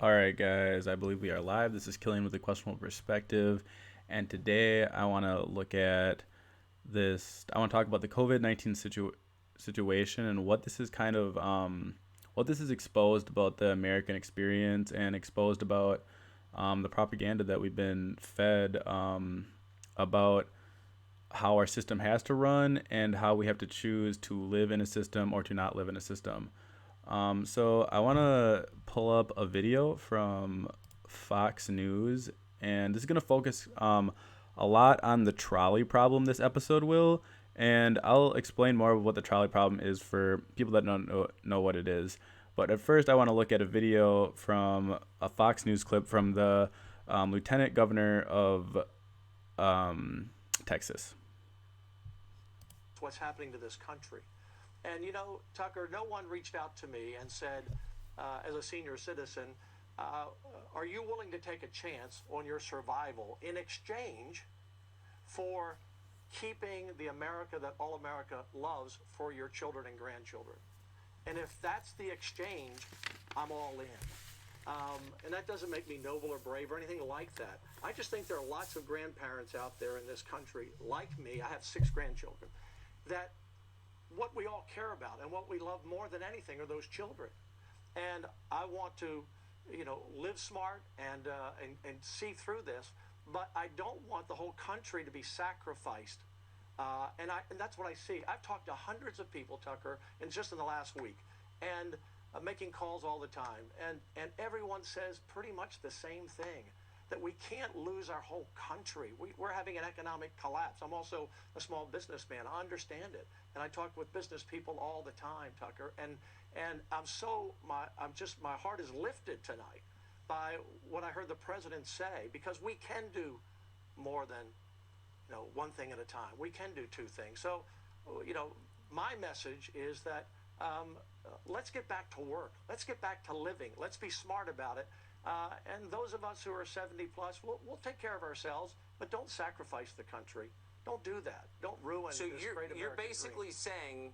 All right, guys, I believe we are live. This is Killing with a Questionable Perspective. And today I want to look at this. I want to talk about the COVID-19 situation and what this is what this is exposed about the American experience and exposed about the propaganda that we've been fed about how our system has to run and how we have to choose to live in a system or to not live in a system. So I want to pull up a video from Fox News, and this is going to focus a lot on the trolley problem. This episode will, and I'll explain more of what the trolley problem is for people that don't know what it is. But at first, I want to look at a video from a Fox News clip from the Lieutenant Governor of Texas. What's happening to this country. And Tucker, no one reached out to me and said, as a senior citizen, are you willing to take a chance on your survival in exchange for keeping the America that all America loves for your children and grandchildren? And if that's the exchange, I'm all in. And that doesn't make me noble or brave or anything like that. I just think there are lots of grandparents out there in this country, like me. I have 6 grandchildren, that what we all care about and what we love more than anything are those children. And I want to, live smart and see through this, but I don't want the whole country to be sacrificed. And that's what I see. I've talked to hundreds of people, Tucker, and just in the last week, and making calls all the time. And everyone says pretty much the same thing, that we can't lose our whole country. We're having an economic collapse. I'm also a small businessman. I understand it. And I talk with business people all the time, Tucker. And my heart is lifted tonight by what I heard the president say, because we can do more than, one thing at a time. We can do 2 things. So, my message is that let's get back to work. Let's get back to living. Let's be smart about it. And those of us who are 70 plus, we'll take care of ourselves, but don't sacrifice the country. Don't do that. Don't ruin so this great American you're basically dream. saying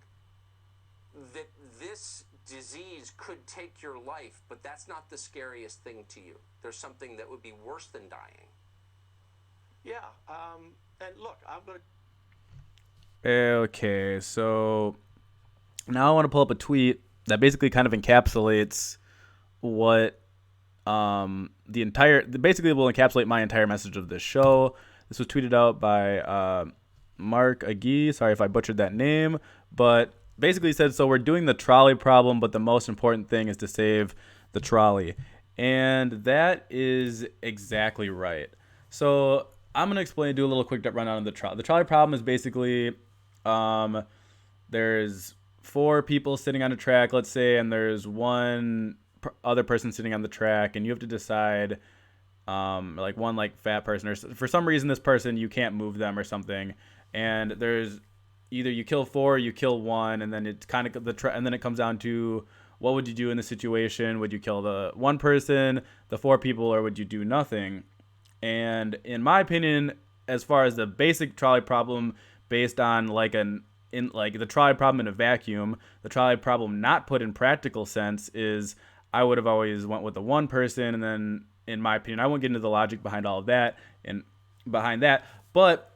that this disease could take your life, but that's not the scariest thing to you. There's something that would be worse than dying. Yeah. And look, I'm going to... Okay, so now I want to pull up a tweet that basically kind of encapsulates what basically will encapsulate my entire message of this show. This was tweeted out by Mark Agee. Sorry if I butchered that name, but basically said, so we're doing the trolley problem, but the most important thing is to save the trolley. And that is exactly right. So I'm going to do a little quick rundown of the trolley. The trolley problem is basically there's 4 people sitting on a track, let's say, and there's one other person sitting on the track, and you have to decide one fat person, or for some reason this person, you can't move them or something, and there's either you kill 4 or you kill 1, and then it's kind of and then it comes down to what would you do in the situation. Would you kill the 1 person, the 4 people, or would you do nothing? And in my opinion, as far as the basic trolley problem, based on the trolley problem in a vacuum, the trolley problem not put in practical sense, is I would have always went with the 1 person, and then, in my opinion, I won't get into the logic behind all of that and behind that. But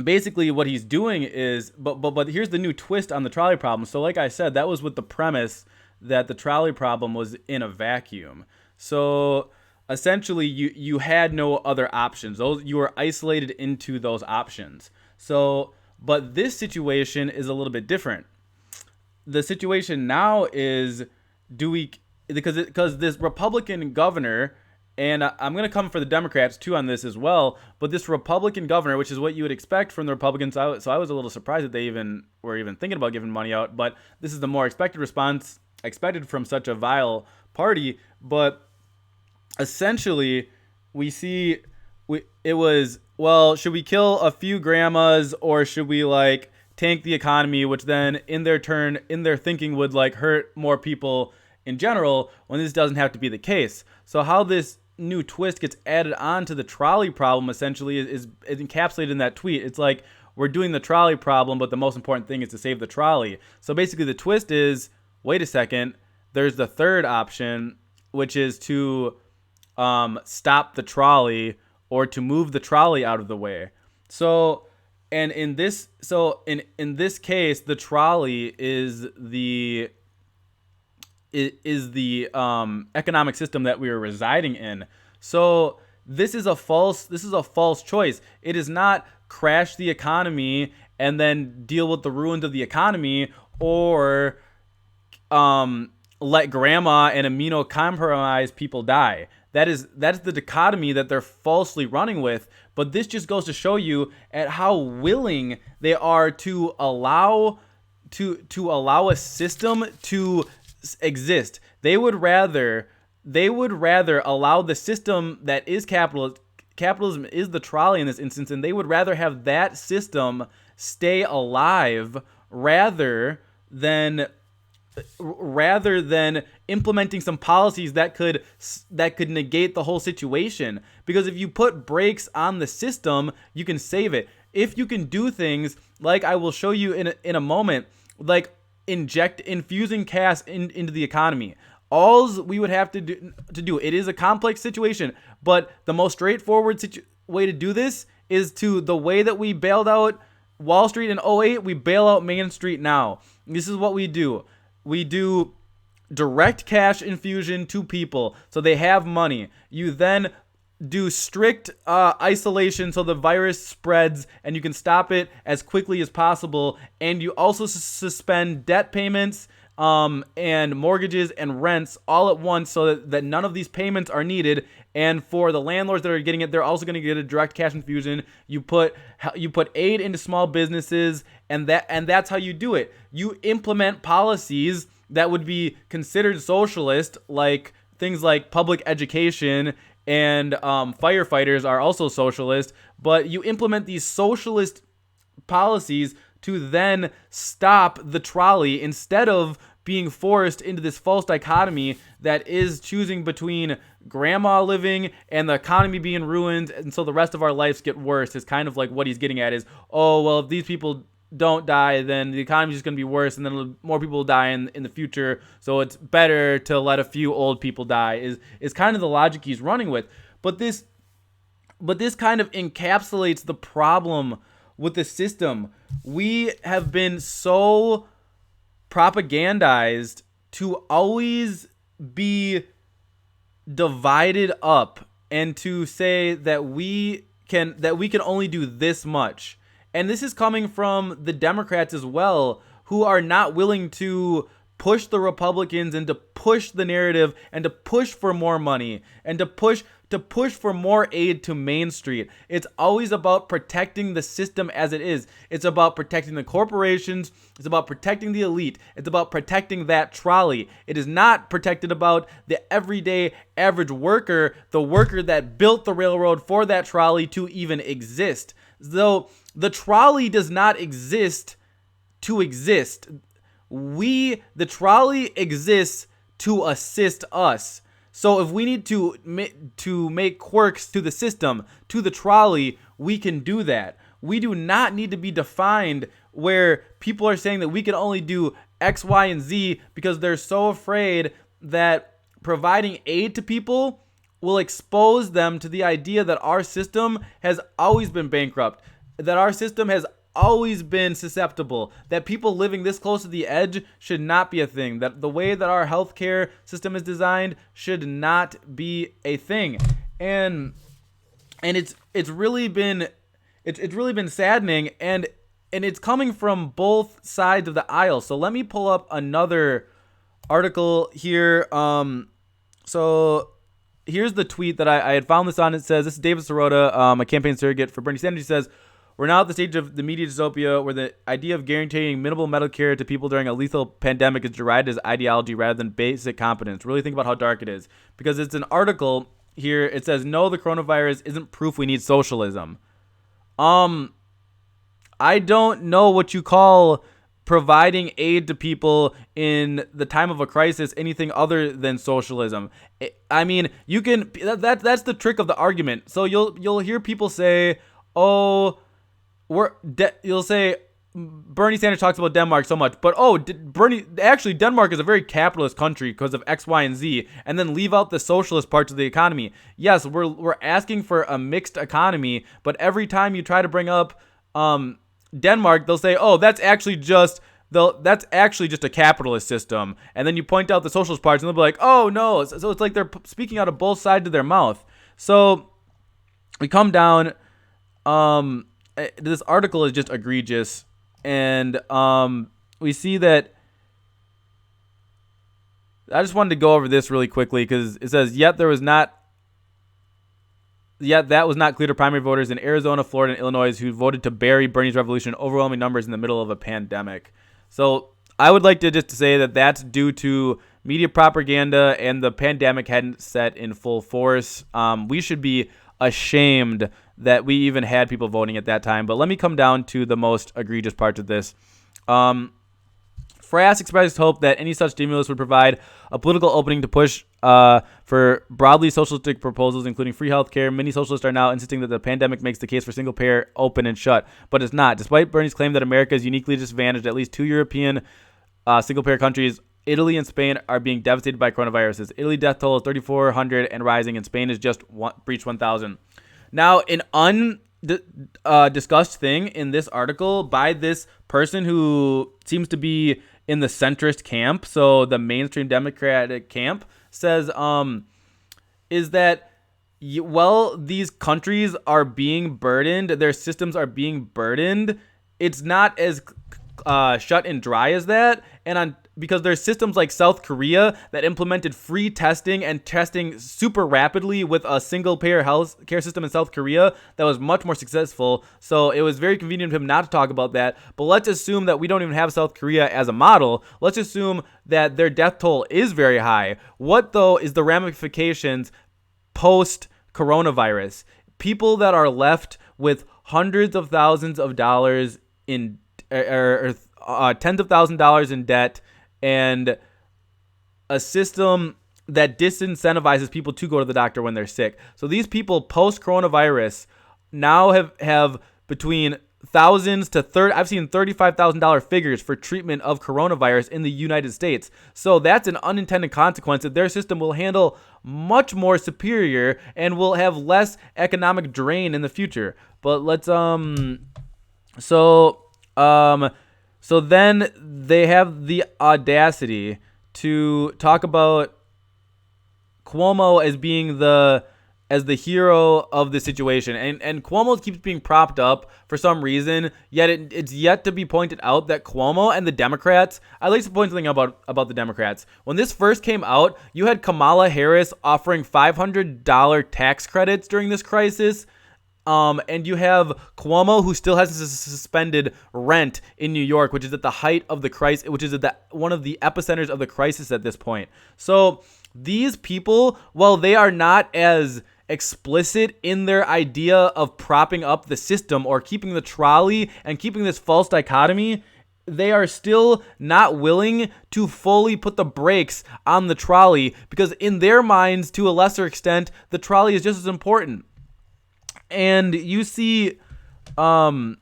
basically, what he's doing is, but here's the new twist on the trolley problem. So, like I said, that was with the premise that the trolley problem was in a vacuum. So essentially, you had no other options. You were isolated into those options. So, but this situation is a little bit different. The situation now is, because this Republican governor, and I'm going to come for the Democrats too on this as well, but this Republican governor, which is what you would expect from the Republicans, so I was a little surprised that they were even thinking about giving money out, but this is the more expected response expected from such a vile party. But essentially, we see it was, well, should we kill a few grandmas, or should we tank the economy, which then in their thinking would hurt more people in general, when this doesn't have to be the case. So how this new twist gets added on to the trolley problem essentially is encapsulated in that tweet. It's like, we're doing the trolley problem, but the most important thing is to save the trolley. So basically the twist is, wait a second, there's the third option, which is to stop the trolley or to move the trolley out of the way. So, and in this case, the trolley is the economic system that we are residing in. So this is a false choice. It is not crash the economy and then deal with the ruins of the economy, or let grandma and immunocompromised people die. That's the dichotomy that they're falsely running with. But this just goes to show you at how willing they are to allow a system to exist. They would rather allow the system that is capitalism is the trolley in this instance, and they would rather have that system stay alive rather than implementing some policies that could negate the whole situation. Because if you put brakes on the system, you can save it. If you can do things like I will show you in a moment, like infusing cash into the economy. All we would have to do, it is a complex situation, but the most straightforward way to do this is the way that we bailed out Wall Street in 2008, we bail out Main Street now. This is what we do. We do direct cash infusion to people so they have money. You then do strict isolation so the virus spreads and you can stop it as quickly as possible. And you also suspend debt payments and mortgages and rents all at once so that none of these payments are needed. And for the landlords that are getting it, they're also going to get a direct cash infusion. You put aid into small businesses, and that's how you do it. You implement policies that would be considered socialist, like things like public education, and firefighters are also socialist. But you implement these socialist policies to then stop the trolley instead of being forced into this false dichotomy that is choosing between grandma living and the economy being ruined, and so the rest of our lives get worse. Is kind of like what he's getting at is, oh, well, if these people don't die, then the economy's just going to be worse, and then more people will die in the future, so it's better to let a few old people die, is kind of the logic he's running with. But this kind of encapsulates the problem with the system. We have been so propagandized to always be divided up and to say that we can only do this much. And this is coming from the Democrats as well, who are not willing to push the Republicans and to push the narrative and to push for more money and to push for more aid to Main Street. It's always about protecting the system as it is. It's about protecting the corporations. It's about protecting the elite. It's about protecting that trolley. It is not protected about the everyday average worker, the worker that built the railroad for that trolley to even exist. Though the trolley does not exist to exist. The trolley exists to assist us. So if we need to make quirks to the system, to the trolley, we can do that. We do not need to be defined where people are saying that we can only do X, Y, and Z because they're so afraid that providing aid to people will expose them to the idea that our system has always been bankrupt, that our system has always been susceptible, that people living this close to the edge should not be a thing, that the way that our healthcare system is designed should not be a thing. And it's really been saddening, and it's coming from both sides of the aisle. So let me pull up another article here. So here's the tweet that I had found this on. It says, this is David Sirota, a campaign surrogate for Bernie Sanders. He says, we're now at the stage of the media dystopia where the idea of guaranteeing minimal medical care to people during a lethal pandemic is derided as ideology rather than basic competence. Really think about how dark it is. Because it's an article here. It says, no, the coronavirus isn't proof we need socialism. I don't know what you call providing aid to people in the time of a crisis anything other than socialism. I mean, you can, that's the trick of the argument. So you'll hear people say, oh, you'll say, Bernie Sanders talks about Denmark so much, but Denmark is a very capitalist country because of X, Y, and Z, and then leave out the socialist parts of the economy. Yes, we're asking for a mixed economy, but every time you try to bring up Denmark, they'll say, "Oh, that's actually just a capitalist system," and then you point out the socialist parts, and they'll be like, "Oh no!" So it's like they're speaking out of both sides of their mouth. So we come down. This article is just egregious. And we see that. I just wanted to go over this really quickly because it says, yet that was not clear to primary voters in Arizona, Florida, and Illinois who voted to bury Bernie's revolution in overwhelming numbers in the middle of a pandemic. So I would like to just say that that's due to media propaganda and the pandemic hadn't set in full force. We should be ashamed that we even had people voting at that time. But let me come down to the most egregious parts of this. Frass expressed hope that any such stimulus would provide a political opening to push for broadly socialistic proposals, including free health care. Many socialists are now insisting that the pandemic makes the case for single-payer open and shut, but it's not. Despite Bernie's claim that America is uniquely disadvantaged, at least two European single-payer countries, Italy and Spain, are being devastated by coronaviruses. Italy death toll is 3,400 and rising, and Spain has just breached 1,000. Now, an undiscussed thing in this article by this person who seems to be in the centrist camp, so the mainstream Democratic camp, says is that, these countries are being burdened, their systems are being burdened, it's not as shut and dry as that, because there's systems like South Korea that implemented free testing and testing super rapidly with a single-payer health care system in South Korea that was much more successful. So it was very convenient for him not to talk about that. But let's assume that we don't even have South Korea as a model. Let's assume that their death toll is very high. What, though, is the ramifications post-coronavirus? People that are left with hundreds of thousands of dollars in tens of thousands of dollars in debt, and a system that disincentivizes people to go to the doctor when they're sick. So these people post-coronavirus now have between thousands to I've seen $35,000 figures for treatment of coronavirus in the United States. So that's an unintended consequence that their system will handle much more superior and will have less economic drain in the future. But let's So then they have the audacity to talk about Cuomo as being the hero of the situation. And Cuomo keeps being propped up for some reason, yet it's yet to be pointed out that Cuomo and the Democrats, I'd like to point something about the Democrats. When this first came out, you had Kamala Harris offering $500 tax credits during this crisis. And you have Cuomo, who still has suspended rent in New York, which is at the height of the crisis, which is at one of the epicenters of the crisis at this point. So these people, while they are not as explicit in their idea of propping up the system or keeping the trolley and keeping this false dichotomy, they are still not willing to fully put the brakes on the trolley, because in their minds, to a lesser extent, the trolley is just as important. And you see the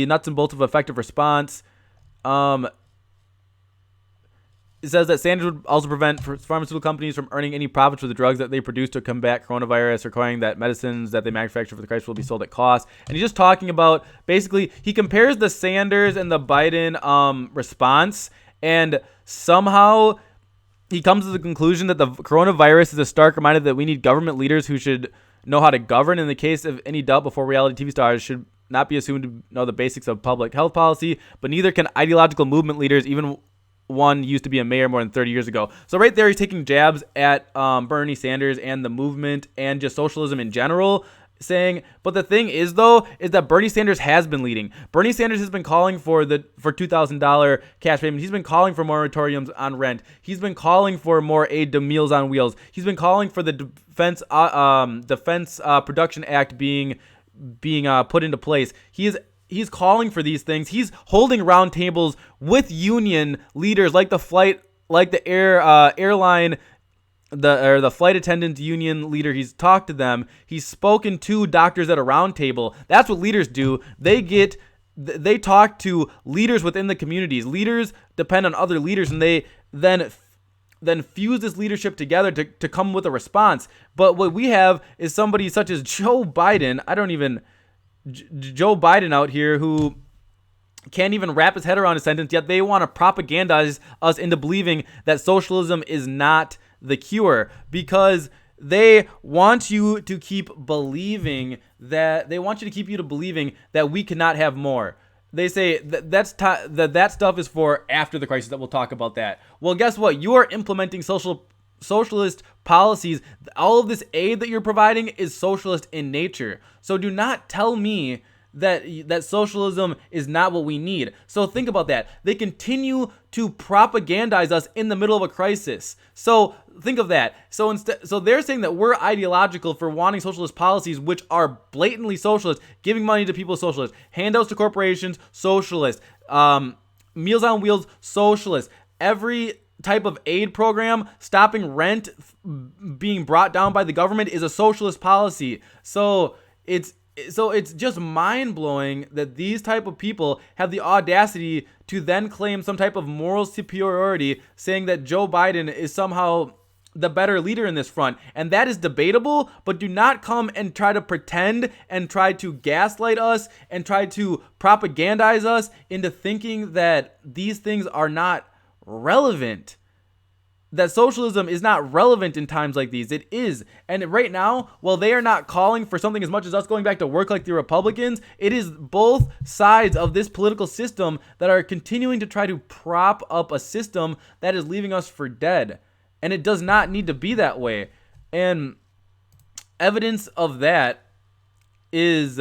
nuts and bolts of effective response. It says that Sanders would also prevent pharmaceutical companies from earning any profits for the drugs that they produce to combat coronavirus, requiring that medicines that they manufacture for the crisis will be sold at cost. And he's just talking about, basically, he compares the Sanders and the Biden response, and somehow he comes to the conclusion that the coronavirus is a stark reminder that we need government leaders who should know how to govern. In the case of any doubt, before reality TV stars should not be assumed to know the basics of public health policy, but neither can ideological movement leaders, even one used to be a mayor more than 30 years ago. So right there, he's taking jabs at Bernie Sanders and the movement and just socialism in general, saying, but the thing is, though, is that Bernie Sanders has been leading. Bernie Sanders has been calling for $2,000 cash payment. He's been calling for moratoriums on rent. He's been calling for more aid to Meals on Wheels. He's been calling for the Defense Production Act being put into place. He's calling for these things. He's holding roundtables with union leaders like the airline the flight attendant union leader, he's talked to them. He's spoken to doctors at a round table. That's what leaders do. They talk to leaders within the communities. Leaders depend on other leaders, and they then fuse this leadership together to come with a response. But what we have is somebody such as Joe Biden. Joe Biden out here who can't even wrap his head around a sentence, yet they want to propagandize us into believing that socialism is not the cure, because they want you to keep believing that we cannot have more. They say that stuff is for after the crisis, that we'll talk about that. Well, guess what? You are implementing socialist policies. All of this aid that you're providing is socialist in nature. So do not tell me that socialism is not what we need. So think about that. They continue to propagandize us in the middle of a crisis. So think of that. So they're saying that we're ideological for wanting socialist policies, which are blatantly socialist, giving money to people, socialist, handouts to corporations, socialist, Meals on Wheels, socialist, every type of aid program, stopping rent being brought down by the government is a socialist policy. So it's just mind-blowing that these type of people have the audacity to then claim some type of moral superiority, saying that Joe Biden is somehow the better leader in this front. And that is debatable, but do not come and try to pretend and try to gaslight us and try to propagandize us into thinking that these things are not relevant. That socialism is not relevant in times like these. It is. And right now, while they are not calling for something as much as us going back to work like the Republicans, it is both sides of this political system that are continuing to try to prop up a system that is leaving us for dead. And it does not need to be that way. And evidence of that is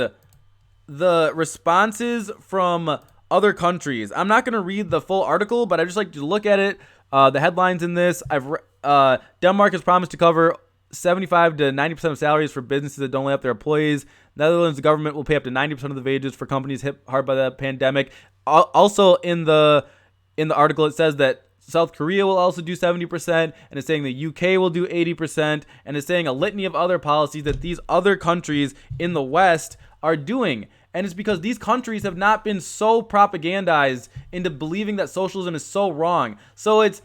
the responses from other countries. I'm not going to read the full article, but I just like to look at it. The headlines in this, Denmark has promised to cover 75 to 90% of salaries for businesses that don't lay up their employees. Netherlands government will pay up to 90% of the wages for companies hit hard by the pandemic. Also in the article, it says that South Korea will also do 70%, and it's saying the UK will do 80%, and it's saying a litany of other policies that these other countries in the West are doing. And it's because these countries have not been so propagandized into believing that socialism is so wrong. So it's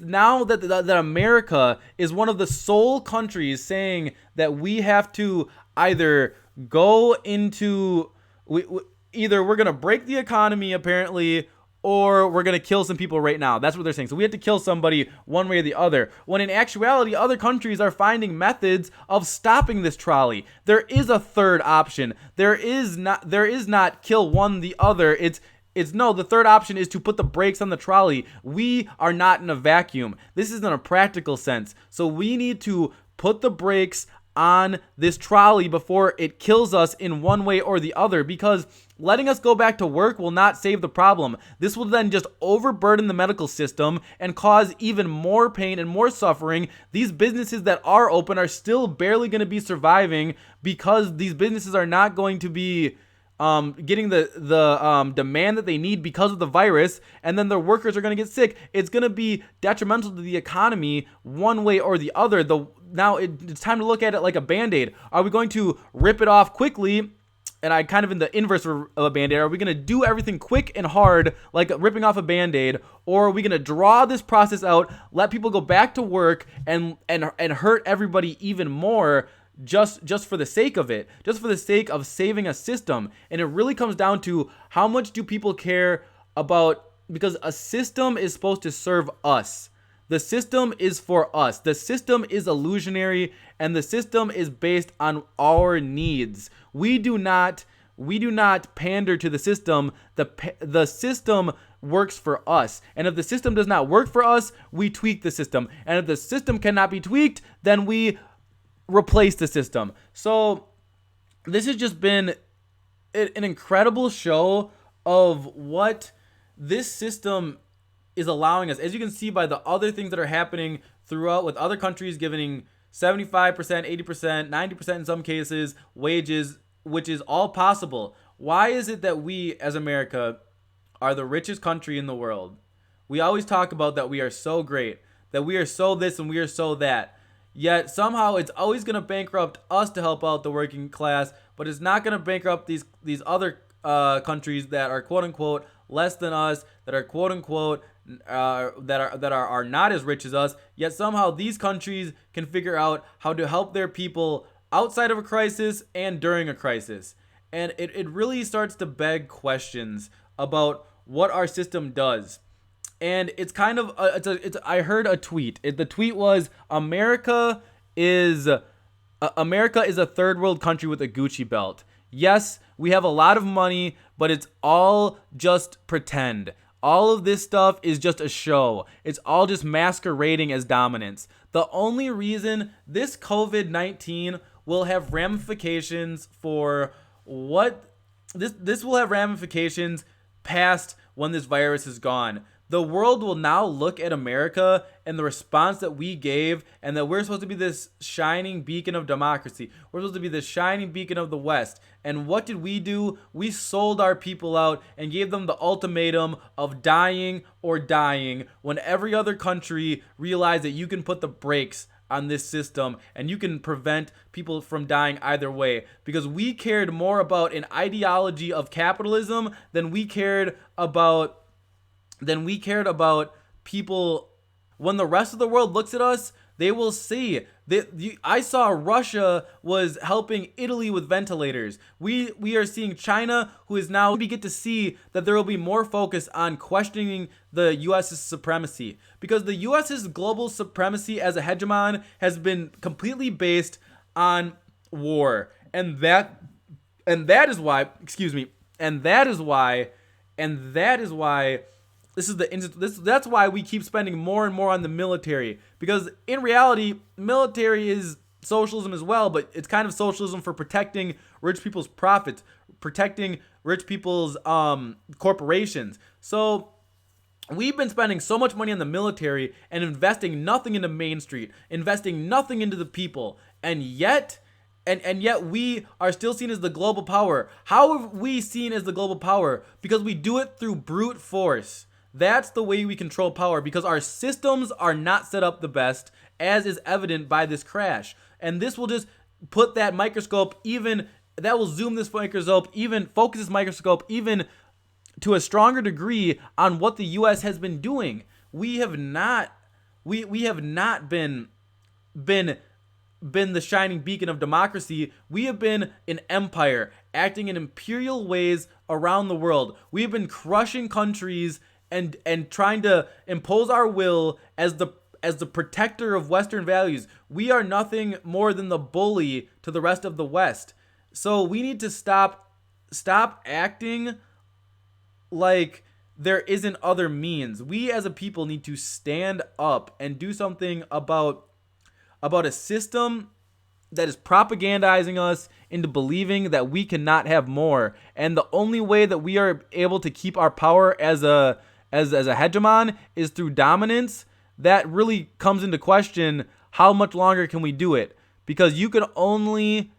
now that America is one of the sole countries saying that we have to either go into either we're going to break the economy apparently, or we're going to kill some people right now. That's what they're saying. So we have to kill somebody one way or the other. When in actuality, other countries are finding methods of stopping this trolley. There is a third option. There is not kill one the other. The third option is to put the brakes on the trolley. We are not in a vacuum. This is in a practical sense. So we need to put the brakes on this trolley before it kills us in one way or the other, because letting us go back to work will not save the problem. This will then just overburden the medical system and cause even more pain and more suffering. These businesses that are open are still barely going to be surviving because these businesses are not going to be getting the demand that they need because of the virus, and then their workers are going to get sick. It's going to be detrimental to the economy one way or the other. Now it's time to look at it like a Band-Aid. Are we going to rip it off quickly? And I kind of in the inverse of a Band-Aid. Are we going to do everything quick and hard like ripping off a Band-Aid? Or are we going to draw this process out, let people go back to work and hurt everybody even more just for the sake of it, just for the sake of saving a system? And it really comes down to how much do people care about, because a system is supposed to serve us. The system is for us. The system is illusionary, and the system is based on our needs. We do not pander to the system. The system works for us. And if the system does not work for us, we tweak the system. And if the system cannot be tweaked, then we replace the system. So this has just been an incredible show of what this system is allowing us. As you can see by the other things that are happening throughout, with other countries giving 75%, 80%, 90% in some cases wages, which is all possible. Why is it that we as America are the richest country in the world? We always talk about that we are so great. that we are so this and we are so that. Yet somehow it's always going to bankrupt us to help out the working class, but it's not going to bankrupt these other countries that are quote unquote less than us, that are quote unquote that are not as rich as us. Yet somehow these countries can figure out how to help their people outside of a crisis and during a crisis. And it really starts to beg questions about what our system does. And it's kind of I heard a tweet. The tweet was America is a third world country with a Gucci belt. Yes, we have a lot of money, but it's all just pretend. All of this stuff is just a show. It's all just masquerading as dominance. The only reason this COVID-19 will have ramifications for what this will have ramifications past when this virus is gone. The world will now look at America and the response that we gave, and that we're supposed to be this shining beacon of democracy. We're supposed to be the shining beacon of the West. And what did we do? We sold our people out and gave them the ultimatum of dying or dying, when every other country realized that you can put the brakes on this system and you can prevent people from dying either way, because we cared more about an ideology of capitalism than we cared about people. When the rest of the world looks at us, they will see that I saw Russia was helping Italy with ventilators. We are seeing China, who is now, we get to see that there will be more focus on questioning the U.S.'s supremacy, because the U.S.'s global supremacy as a hegemon has been completely based on war, and that is why that's why we keep spending more and more on the military, because in reality, military is socialism as well, but it's kind of socialism for protecting rich people's profits, protecting rich people's corporations. So we've been spending so much money on the military and investing nothing into Main Street, investing nothing into the people, and yet we are still seen as the global power. How are we seen as the global power? Because we do it through brute force. That's the way we control power, because our systems are not set up the best, as is evident by this crash. And this will just put that microscope that will zoom this microscope, even focus this microscope even to a stronger degree on what the U.S. has been doing. We have not been the shining beacon of democracy. We have been an empire acting in imperial ways around the world. We have been crushing countries and trying to impose our will as the protector of Western values. We are nothing more than the bully to the rest of the West. So we need to stop acting like there isn't other means. We as a people need to stand up and do something about a system that is propagandizing us into believing that we cannot have more. And the only way that we are able to keep our power as a hegemon is through dominance. That really comes into question, how much longer can we do it? Because you can only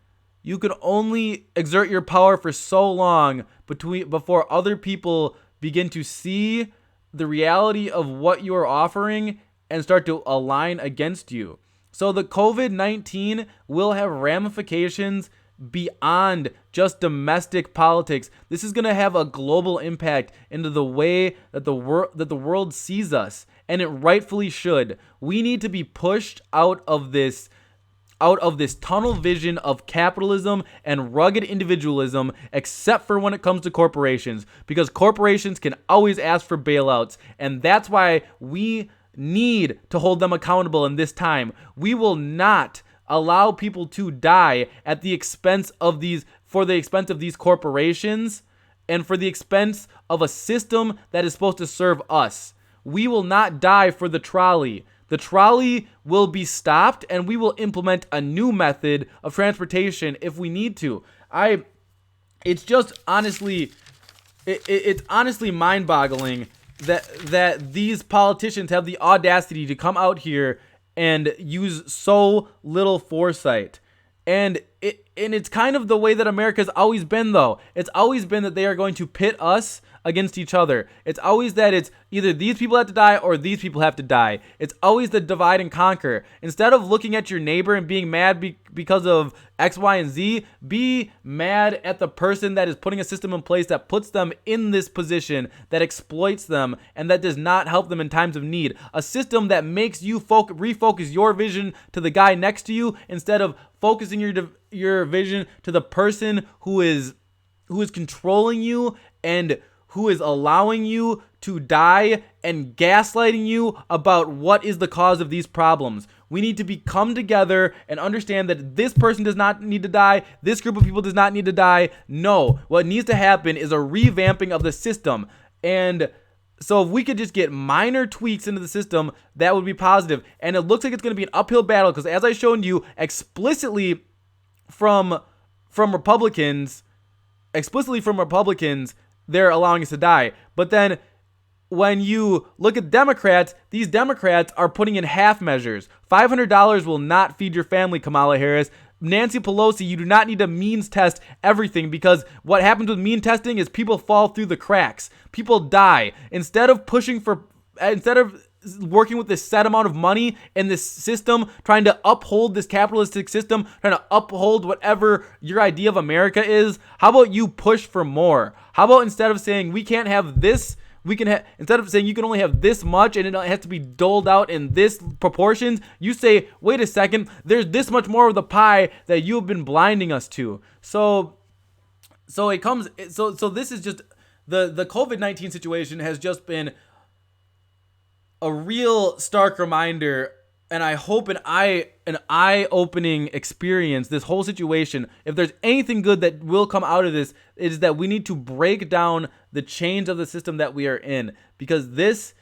exert your power for so long before other people begin to see the reality of what you are offering and start to align against you. So the COVID-19 will have ramifications beyond just domestic politics. This is going to have a global impact into the way that the world sees us, and it rightfully should. We need to be pushed out of this tunnel vision of capitalism and rugged individualism, except for when it comes to corporations, because corporations can always ask for bailouts, and that's why we need to hold them accountable in this time. We will not allow people to die at the expense of these corporations and for the expense of a system that is supposed to serve us. We will not die for the trolley. The trolley will be stopped, and we will implement a new method of transportation if we need to. It's honestly mind-boggling that these politicians have the audacity to come out here and use so little foresight. And it's kind of the way that America's always been, though. It's always been that they are going to pit us against each other. It's always that it's either these people have to die or these people have to die. It's always the divide and conquer. Instead of looking at your neighbor and being mad because of X, Y, and Z, be mad at the person that is putting a system in place that puts them in this position, that exploits them, and that does not help them in times of need. A system that makes you refocus your vision to the guy next to you instead of focusing your vision to the person who is controlling you and who is allowing you to die and gaslighting you about what is the cause of these problems. We need to come together and understand that this person does not need to die. This group of people does not need to die. No, what needs to happen is a revamping of the system. And so if we could just get minor tweaks into the system, that would be positive. And it looks like it's going to be an uphill battle because, as I showed you explicitly from Republicans, they're allowing us to die. But then when you look at Democrats, these Democrats are putting in half measures. $500 will not feed your family, Kamala Harris. Nancy Pelosi, you do not need to means test everything, because what happens with mean testing is people fall through the cracks. People die. Instead of working with this set amount of money in this system, trying to uphold this capitalistic system, trying to uphold whatever your idea of America is, how about you push for more? How about instead of saying we can't have this, instead of saying you can only have this much and it has to be doled out in this proportions, you say, wait a second, there's this much more of the pie that you have been blinding us to. So this is just the COVID-19 situation has just been a real stark reminder, and I hope an eye-opening experience, this whole situation. If there's anything good that will come out of this, it is that we need to break down the chains of the system that we are in, because this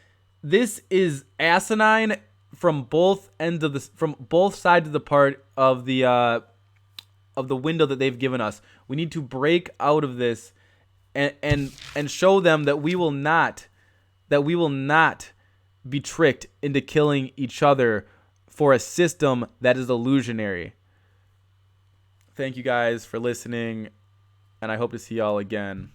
is asinine from both sides of the part of the window that they've given us. We need to break out of this and show them that we will not be tricked into killing each other for a system that is illusionary. Thank you guys for listening, and I hope to see y'all again.